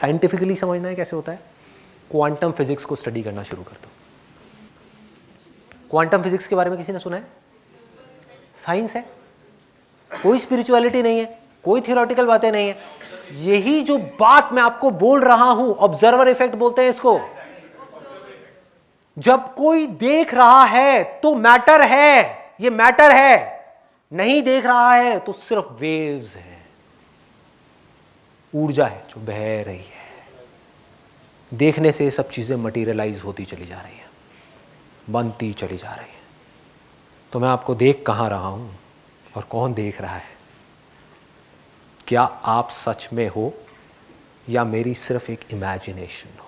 Scientifically समझना है कैसे होता है, क्वांटम फिजिक्स को स्टडी करना शुरू कर दो। क्वांटम फिजिक्स के बारे में किसी ने सुना है? साइंस है, कोई स्पिरिचुअलिटी नहीं है, कोई थियोरेटिकल बातें नहीं है। यही जो बात मैं आपको बोल रहा हूं, ऑब्जर्वर इफेक्ट बोलते हैं इसको। जब कोई देख रहा है तो मैटर है, ये मैटर है, नहीं देख रहा है तो सिर्फ वेव्स है, ऊर्जा है जो बह रही है। देखने से सब चीजें मटीरियलाइज होती चली जा रही है, बनती चली जा रही है। तो मैं आपको देख कहां रहा हूं और कौन देख रहा है? क्या आप सच में हो या मेरी सिर्फ एक इमेजिनेशन हो?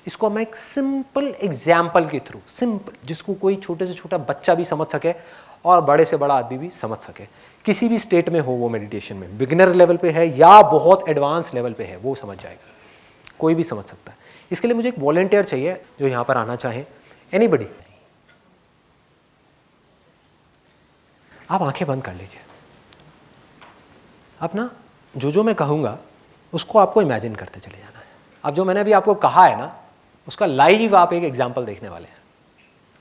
इसको मैं एक सिंपल एग्जाम्पल के थ्रू, सिंपल, जिसको कोई छोटे से छोटा बच्चा भी समझ सके और बड़े से बड़ा आदमी भी समझ सके, किसी भी स्टेट में हो वो मेडिटेशन में, बिगिनर लेवल पे है या बहुत एडवांस लेवल पे है, वो समझ जाएगा, कोई भी समझ सकता है। इसके लिए मुझे एक वॉलंटियर चाहिए जो यहां पर आना चाहे। एनीबडी? आप आंखें बंद कर लीजिए। अब ना जो मैं कहूंगा उसको आपको इमेजिन करते चले जाना है। अब जो मैंने अभी आपको कहा है ना, उसका लाइव आप एक एग्जाम्पल देखने वाले हैं,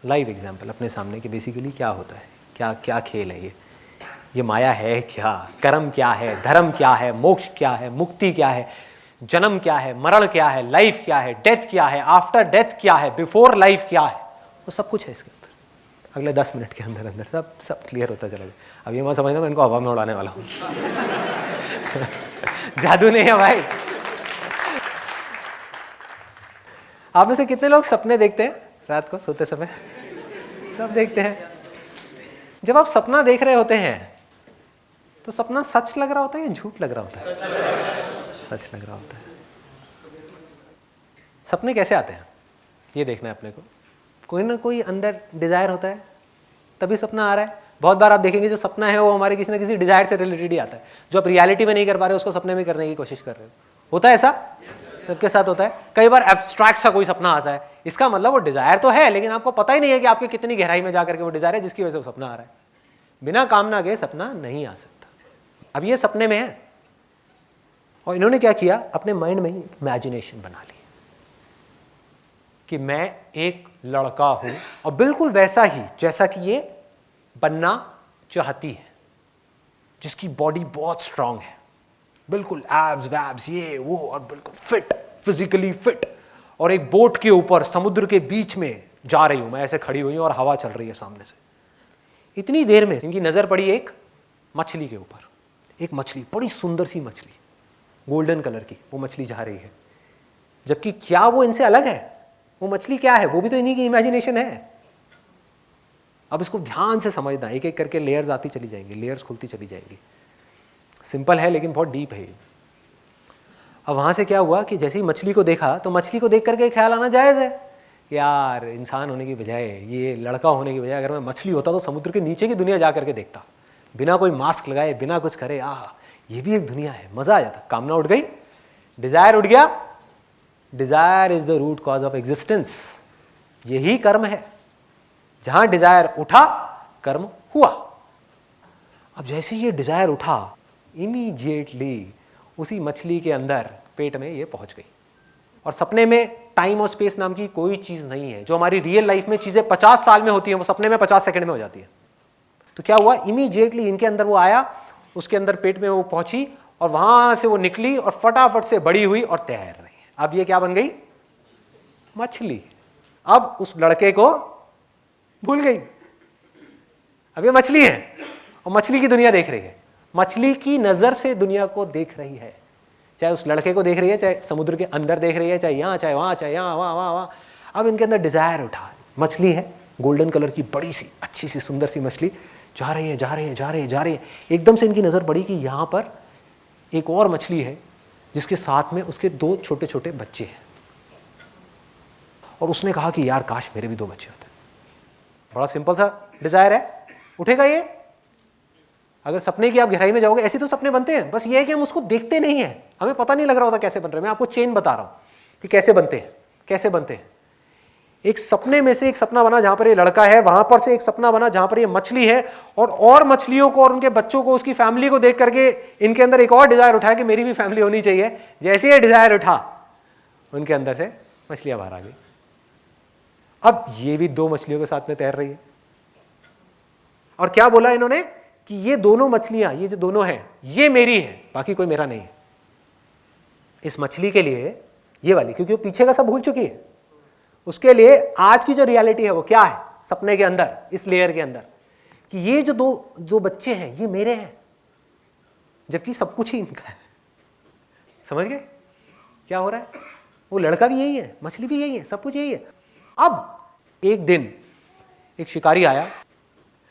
लाइव एग्जाम्पल अपने सामने कि बेसिकली क्या होता है, क्या क्या खेल है ये माया है क्या, कर्म क्या है, धर्म क्या है, मोक्ष क्या है, मुक्ति क्या है, जन्म क्या है, मरण क्या है, लाइफ क्या है, डेथ क्या है, आफ्टर डेथ क्या है, बिफोर लाइफ क्या है, वो सब कुछ है इसके अंदर। अगले 10 मिनट के अंदर अंदर सब क्लियर होता चला गया। अब ये मत समझना मैं इनको हवा में उड़ाने वाला हूँ जादू नहीं है भाई। आप में से कितने लोग सपने देखते हैं रात को सोते समय? सब देखते हैं। जब आप सपना देख रहे होते हैं तो सपना सच लग रहा होता है या झूठ लग रहा होता है? सच लग रहा होता है। सपने कैसे आते हैं ये देखना है अपने को। कोई ना कोई अंदर डिजायर होता है तभी सपना आ रहा है। बहुत बार आप देखेंगे जो सपना है वो हमारे किसी ना किसी डिजायर से रिलेटेड ही आता है। जो आप रियलिटी में नहीं कर पा रहे हो उसको सपने में करने की कोशिश कर रहे हो। होता है ऐसा? सबके साथ होता है। कई बार एब्स्ट्रैक्ट सा कोई सपना आता है, इसका मतलब वो डिजायर तो है लेकिन आपको पता ही नहीं है कि आपके कितनी गहराई में जाकर के वो डिजायर है जिसकी वजह से वो सपना आ रहा है। बिना कामना के सपना नहीं आ सकता। अब ये सपने में है और इन्होंने क्या किया, अपने माइंड में ही इमेजिनेशन बना ली कि मैं एक लड़का हूं और बिल्कुल वैसा ही जैसा कि ये बनना चाहती है, जिसकी बॉडी बहुत स्ट्रांग है, बिल्कुल एब्स वैब्स ये वो, और बिल्कुल फिट, फिजिकली फिट, और एक बोट के ऊपर समुद्र के बीच में जा रही हूं मैं, ऐसे खड़ी हुई हूं और हवा चल रही है सामने से। इतनी देर में इनकी नजर पड़ी एक मछली के ऊपर। एक मछली, बड़ी सुंदर सी मछली, गोल्डन कलर की, वो मछली जा रही है। जबकि क्या वो इनसे अलग है? वो मछली क्या है? वो भी तो इन्हीं की इमेजिनेशन है। अब इसको ध्यान से समझना, एक एक करके लेयर्स आती चली जाएंगी, लेयर्स खुलती चली जाएंगी। सिंपल है लेकिन बहुत डीप है। अब वहां से क्या हुआ कि जैसे ही मछली को देखा तो मछली को देख करके ख्याल आना जायज है, यार इंसान होने की बजाय, ये लड़का होने की बजाय अगर मैं मछली होता तो समुद्र के नीचे की दुनिया जा करके देखता, बिना कोई मास्क लगाए, बिना कुछ करे। ये भी एक दुनिया है, मजा आ जाता। कामना उठ गई, डिजायर उठ गया। Desire is the root cause of existence. यही कर्म है। जहां डिजायर उठा कर्म हुआ। अब जैसे ये डिजायर उठा, इमीडिएटली उसी मछली के अंदर पेट में ये पहुंच गई। और सपने में टाइम और स्पेस नाम की कोई चीज नहीं है। जो हमारी रियल लाइफ में चीजें 50 साल में होती हैं वो सपने में 50 सेकंड में हो जाती है। तो क्या हुआ, इमीडिएटली इनके अंदर वो आया, उसके अंदर पेट में वो पहुंची और वहां से वो निकली और फटाफट से बड़ी हुई और तैर रही है। अब ये क्या बन गई? मछली। अब उस लड़के को भूल गई। अब ये मछली है और मछली की दुनिया देख रही है। मछली की नजर से दुनिया को देख रही है, चाहे उस लड़के को देख रही है, चाहे समुद्र के अंदर देख रही है, चाहे यहां, चाहे वहां, चाहे यहां, वहां, वहां, वहां। अब इनके अंदर डिजायर उठा। मछली है, गोल्डन कलर की, बड़ी सी, अच्छी सी, सुंदर सी मछली जा रही है, जा रही है, जा रही है, जा रही है। एकदम से इनकी नजर पड़ी कि यहां पर एक और मछली है जिसके साथ में उसके 2 छोटे छोटे बच्चे हैं। और उसने कहा कि यार काश मेरे भी 2 बच्चे होते। बड़ा सिंपल सा डिजायर है, उठेगा ये। अगर सपने की आप गहराई में जाओगे, ऐसे तो सपने बनते हैं, बस ये है कि हम उसको देखते नहीं है, हमें पता नहीं लग रहा होता कैसे बन रहे हैं। मैं आपको चेन बता रहा हूं कि कैसे बनते हैं, कैसे बनते हैं। एक सपने में से एक सपना बना जहां पर ये लड़का है, वहां पर से एक सपना बना जहां पर ये मछली है, और मछलियों को और उनके बच्चों को, उसकी फैमिली को देख करके इनके अंदर एक और डिजायर उठा कि मेरी भी फैमिली होनी चाहिए। जैसे ये डिजायर उठा, उनके अंदर से मछलियां बाहर आ गई। अब ये भी दो मछलियों के साथ में तैर रही है, और क्या बोला इन्होंने कि ये दोनों मछलियां, ये जो दोनों हैं, ये मेरी है, बाकी कोई मेरा नहीं है। इस मछली के लिए ये वाली, क्योंकि वो पीछे का सब भूल चुकी है, उसके लिए आज की जो रियलिटी है वो क्या है, सपने के अंदर, इस लेयर के अंदर, कि ये जो बच्चे हैं ये मेरे हैं, जबकि सब कुछ ही इनका है। समझ गए क्या हो रहा है? वो लड़का भी यही है, मछली भी यही है, सब कुछ यही है। अब एक दिन एक शिकारी आया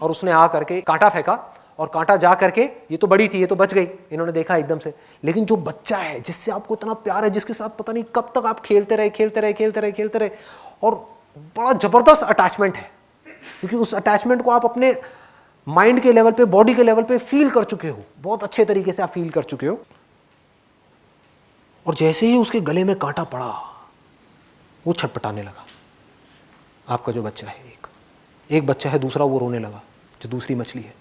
और उसने आ करके कांटा फेंका, और कांटा जा करके, ये तो बड़ी थी, ये तो बच गई, इन्होंने देखा एकदम से, लेकिन जो बच्चा है जिससे आपको इतना प्यार है, जिसके साथ पता नहीं कब तक आप खेलते रहे, और बड़ा जबरदस्त अटैचमेंट है, क्योंकि उस अटैचमेंट को आप अपने माइंड के लेवल पे, बॉडी के लेवल पे फील कर चुके हो, बहुत अच्छे तरीके से आप फील कर चुके हो। और जैसे ही उसके गले में कांटा पड़ा, वो छटपटाने लगा। आपका जो बच्चा है, एक बच्चा है, दूसरा वो रोने लगा, जो दूसरी मछली है,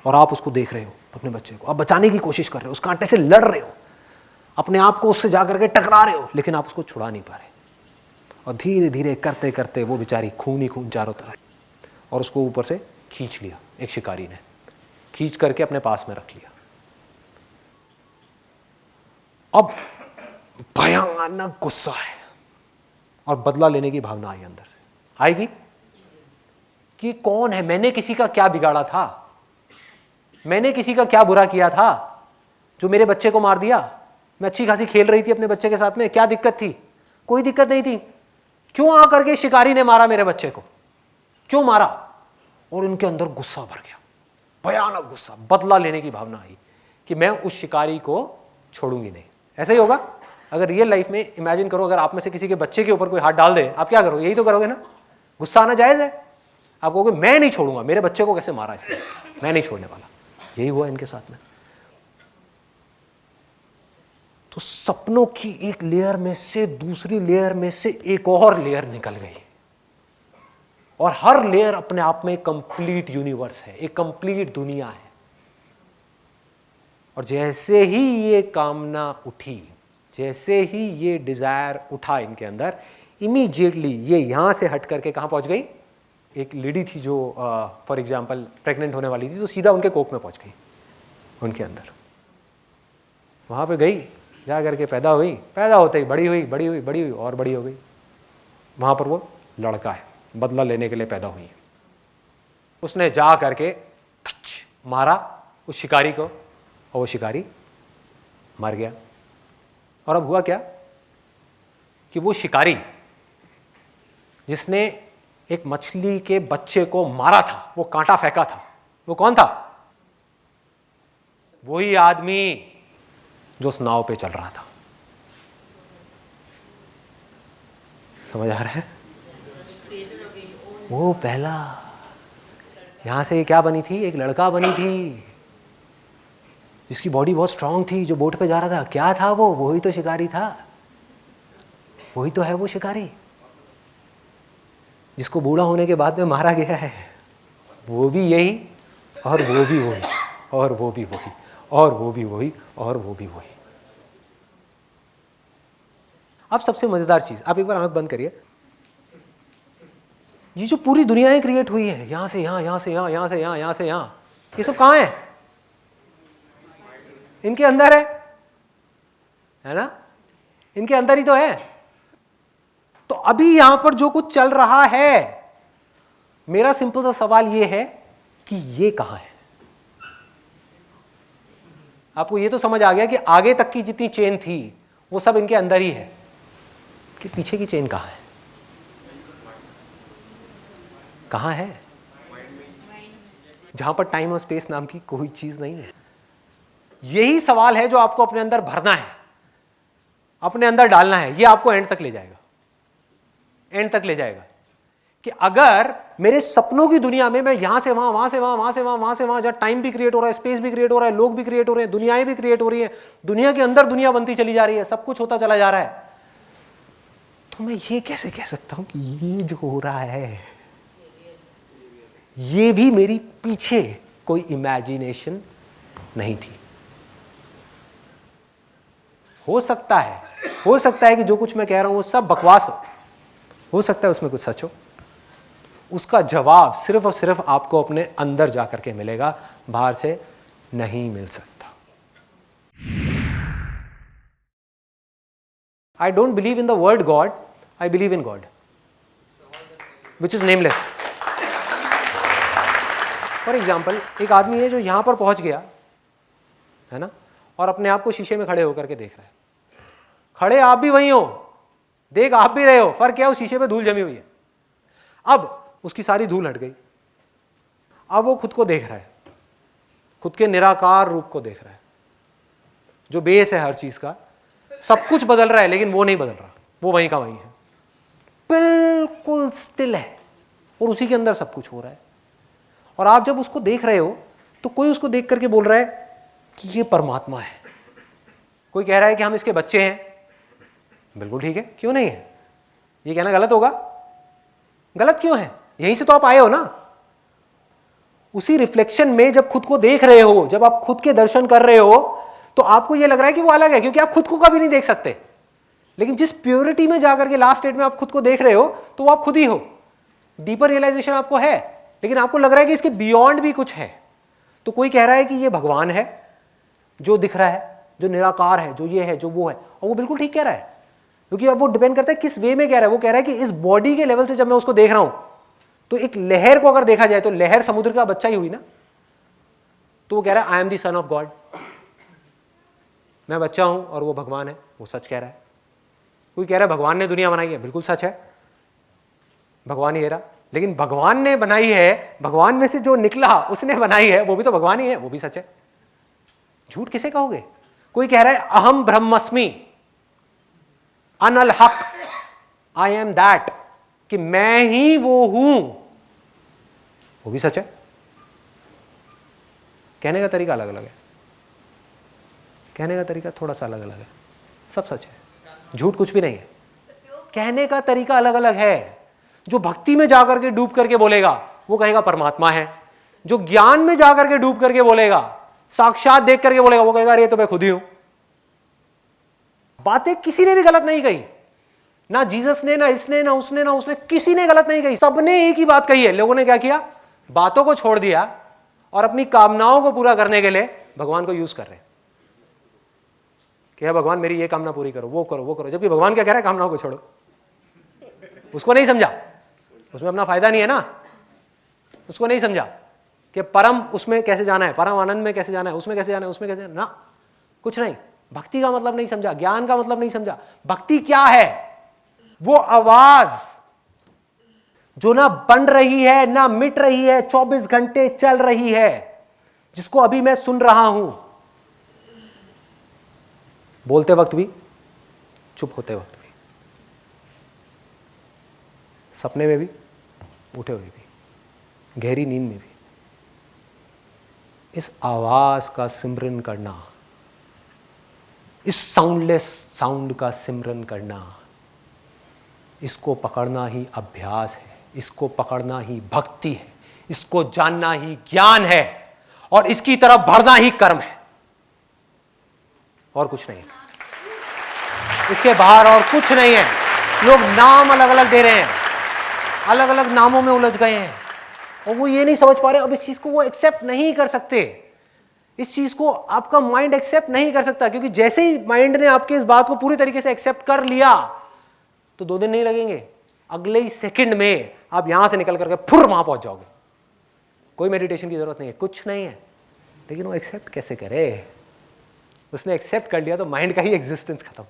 और आप उसको देख रहे हो, अपने बच्चे को आप बचाने की कोशिश कर रहे हो, उस कांटे से लड़ रहे हो, अपने आप को उससे जाकर के टकरा रहे हो, लेकिन आप उसको छुड़ा नहीं पा रहे। और धीरे धीरे करते करते वो बेचारी खून ही खून चारों तरफ, और उसको ऊपर से खींच लिया, एक शिकारी ने खींच करके अपने पास में रख लिया। अब भयानक गुस्सा है और बदला लेने की भावना आई अंदर से, आएगी कि कौन है, मैंने किसी का क्या बिगाड़ा था, मैंने किसी का क्या बुरा किया था जो मेरे बच्चे को मार दिया। मैं अच्छी खासी खेल रही थी अपने बच्चे के साथ में, क्या दिक्कत थी? कोई दिक्कत नहीं थी। क्यों आकर के शिकारी ने मारा मेरे बच्चे को, क्यों मारा? और उनके अंदर गुस्सा भर गया, भयानक गुस्सा, बदला लेने की भावना आई कि मैं उस शिकारी को छोड़ूंगी नहीं। ऐसा ही होगा अगर रियल लाइफ में, इमेजिन करो अगर आप में से किसी के बच्चे के ऊपर कोई हाथ डाल दे, आप क्या करोगे? यही तो करोगे ना, गुस्सा आना जायज है। आप कहोगे मैं नहीं छोड़ूंगा, मेरे बच्चे को कैसे मारा इसने, मैं नहीं छोड़ने वाला। यही हुआ इनके साथ में। तो सपनों की एक लेयर में से दूसरी लेयर में से एक और लेयर निकल गई, और हर लेयर अपने आप में कंप्लीट यूनिवर्स है, एक कंप्लीट दुनिया है। और जैसे ही ये कामना उठी, जैसे ही ये डिजायर उठा इनके अंदर, इमीडिएटली ये यहां से हट करके कहां पहुंच गई? एक लेडी थी जो फॉर एग्जांपल प्रेग्नेंट होने वाली थी, तो सीधा उनके कोख में पहुंच गई, उनके अंदर वहां पे गई, जा करके पैदा हुई, पैदा होते ही बड़ी हुई, बड़ी हुई, बड़ी हुई और बड़ी हो गई। वहां पर वो लड़का है, बदला लेने के लिए पैदा हुई। उसने जा करके मारा उस शिकारी को, और वो शिकारी मर गया। और अब हुआ क्या कि वो शिकारी जिसने एक मछली के बच्चे को मारा था, वो कांटा फेंका था, वो कौन था? वही आदमी जो उस नाव पे चल रहा था। समझ आ रहा है? वो पहला, यहां से क्या बनी थी? एक लड़का बनी थी जिसकी बॉडी बहुत स्ट्रांग थी, जो बोट पे जा रहा था। क्या था वो? वही तो शिकारी था, वही तो है वो शिकारी जिसको बूढ़ा होने के बाद में मारा गया है। वो भी यही, और वो भी वही, और वो भी वही, और वो भी वही, और वो भी वही। अब सबसे मजेदार चीज, आप एक बार आंख बंद करिए। ये जो पूरी दुनियाएं क्रिएट हुई है, यहां से यहां, यहां से यहां, यहां से यहां, यहां से यहां, ये सब कहां है? इनके अंदर है ना? इनके अंदर ही तो है। तो अभी यहां पर जो कुछ चल रहा है, मेरा सिंपल सा सवाल ये है कि ये कहां है? आपको ये तो समझ आ गया कि आगे तक की जितनी चेन थी वो सब इनके अंदर ही है, कि पीछे की चेन कहां है? कहां है? जहां पर टाइम और स्पेस नाम की कोई चीज नहीं है। यही सवाल है जो आपको अपने अंदर भरना है, अपने अंदर डालना है। ये आपको एंड तक ले जाएगा, एंड तक ले जाएगा कि अगर मेरे सपनों की दुनिया में मैं यहां से वहां, वहां से वहां, वहां से वहां, वहां से वहां, जहां टाइम भी क्रिएट हो रहा है, स्पेस भी क्रिएट हो रहा है, लोग भी क्रिएट हो रहे हैं, दुनियाएं भी क्रिएट हो रही है, दुनिया के अंदर दुनिया बनती चली जा रही है, सब कुछ होता चला जा रहा है, तो मैं ये कैसे कह सकता हूं कि ये जो हो रहा है ये भी मेरी पीछे कोई इमेजिनेशन नहीं थी। हो सकता है कि जो कुछ मैं कह रहा हूं वो सब बकवास हो सकता है उसमें कुछ सच हो। उसका जवाब सिर्फ और सिर्फ आपको अपने अंदर जाकर के मिलेगा, बाहर से नहीं मिल सकता। I don't believe in the word God, I believe in God, which is nameless. For example, एक आदमी है जो यहां पर पहुंच गया है ना, और अपने आप को शीशे में खड़े होकर के देख रहा है। खड़े आप भी वही हो, देख आप भी रहे हो, फर्क क्या है, उस शीशे पे धूल जमी हुई है। अब उसकी सारी धूल हट गई, अब वो खुद को देख रहा है, खुद के निराकार रूप को देख रहा है, जो बेस है हर चीज का। सब कुछ बदल रहा है लेकिन वो नहीं बदल रहा, वो वहीं का वहीं है, बिल्कुल स्टिल है, और उसी के अंदर सब कुछ हो रहा है। और आप जब उसको देख रहे हो तो कोई उसको देख करके बोल रहा है कि ये परमात्मा है, कोई कह रहा है कि हम इसके बच्चे हैं। बिल्कुल ठीक है, क्यों नहीं है? ये कहना गलत होगा? गलत क्यों है? यहीं से तो आप आए हो ना। उसी रिफ्लेक्शन में जब खुद को देख रहे हो, जब आप खुद के दर्शन कर रहे हो, तो आपको यह लग रहा है कि वो अलग है, क्योंकि आप खुद को कभी नहीं देख सकते। लेकिन जिस प्योरिटी में जाकर के लास्ट स्टेट में आप खुद को देख रहे हो, तो वो आप खुद ही हो। डीपर रियलाइजेशन आपको है, लेकिन आपको लग रहा है कि इसके बियॉन्ड भी कुछ है। तो कोई कह रहा है कि ये भगवान है जो दिख रहा है, जो निराकार है, जो ये है, जो वो है, और वो बिल्कुल ठीक कह रहा है, क्योंकि अब वो डिपेंड करता है किस वे में कह रहा है। वो कह रहा है कि इस बॉडी के लेवल से जब मैं उसको देख रहा हूं, तो एक लहर को अगर देखा जाए तो लहर समुद्र का बच्चा ही हुई ना। तो वो कह रहा है I am the son of God, मैं बच्चा हूं और वो भगवान है, वो सच कह रहा है। कोई कह रहा है भगवान ने दुनिया बनाई है, बिल्कुल सच है, भगवान ही है रहा। लेकिन भगवान ने बनाई है, भगवान में से जो निकला उसने बनाई है, वो भी तो भगवान ही है, वो भी सच है। झूठ किसे कहोगे? कोई कह रहा है अहम ब्रह्मस्मि, अनल हक, आई एम दैट, कि मैं ही वो हूं, वो भी सच है। कहने का तरीका अलग अलग है, कहने का तरीका थोड़ा सा अलग अलग है, सब सच है, झूठ कुछ भी नहीं है। कहने का तरीका अलग अलग है। जो भक्ति में जाकर के डूब करके बोलेगा वो कहेगा परमात्मा है, जो ज्ञान में जाकर के डूब करके बोलेगा, साक्षात देख करके बोलेगा, वो कहेगा अरे तो मैं खुद ही हूं। बातें किसी ने भी गलत नहीं कही, ना जीसस ने, ना इसने, ना उसने, ना उसने, किसी ने गलत नहीं कही, सबने एक ही बात कही है। लोगों ने क्या किया? बातों को छोड़ दिया और अपनी कामनाओं को पूरा करने के लिए भगवान को यूज कर रहे हैं कि भगवान मेरी ये कामना पूरी करो, वो करो, वो करो। जबकि भगवान क्या कह रहा है? कामनाओं को छोड़ो। उसको नहीं समझा, उसमें अपना फायदा नहीं है ना। उसको नहीं समझा कि परम उसमें कैसे जाना है, परम आनंद में कैसे जाना है, उसमें कैसे जाना है, उसमें कैसे जाना, ना कुछ नहीं। भक्ति का मतलब नहीं समझा, ज्ञान का मतलब नहीं समझा। भक्ति क्या है? वो आवाज जो ना बन रही है ना मिट रही है, 24 घंटे चल रही है, जिसको अभी मैं सुन रहा हूं, बोलते वक्त भी, चुप होते वक्त भी, सपने में भी, उठे हुए भी, गहरी नींद में भी। इस आवाज का सिमरन करना, इस साउंडलेस साउंड का सिमरन करना, इसको पकड़ना ही अभ्यास है, इसको पकड़ना ही भक्ति है, इसको जानना ही ज्ञान है, और इसकी तरफ बढ़ना ही कर्म है, और कुछ नहीं है। इसके बाहर और कुछ नहीं है। लोग नाम अलग अलग दे रहे हैं, अलग अलग नामों में उलझ गए हैं, और वो ये नहीं समझ पा रहे, अब इस चीज को वो एक्सेप्ट नहीं कर सकते। इस चीज को आपका माइंड एक्सेप्ट नहीं कर सकता, क्योंकि जैसे ही माइंड ने आपके इस बात को पूरी तरीके से एक्सेप्ट कर लिया तो 2 दिन नहीं लगेंगे, अगले ही सेकंड में आप यहां से निकल करके फुर वहां पहुंच जाओगे। कोई मेडिटेशन की जरूरत नहीं है, कुछ नहीं है। लेकिन वो एक्सेप्ट कैसे करे? उसने एक्सेप्ट कर लिया तो माइंड का ही एग्जिस्टेंस खत्म।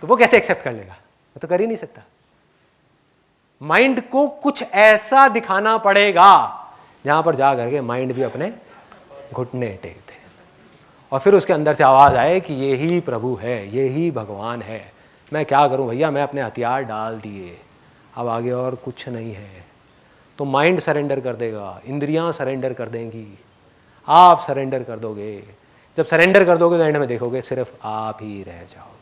तो वो कैसे एक्सेप्ट कर लेगा? वो तो कर ही नहीं सकता। माइंड को कुछ ऐसा दिखाना पड़ेगा जहां पर जा करके माइंड भी अपने घुटने टेक दे, और फिर उसके अंदर से आवाज आए कि ये ही प्रभु है, ये ही भगवान है। मैं क्या करूं भैया, मैं अपने हथियार डाल दिए, अब आगे और कुछ नहीं है। तो माइंड सरेंडर कर देगा, इंद्रियां सरेंडर कर देंगी, आप सरेंडर कर दोगे। जब सरेंडर कर दोगे तो एंड में देखोगे सिर्फ आप ही रह जाओगे।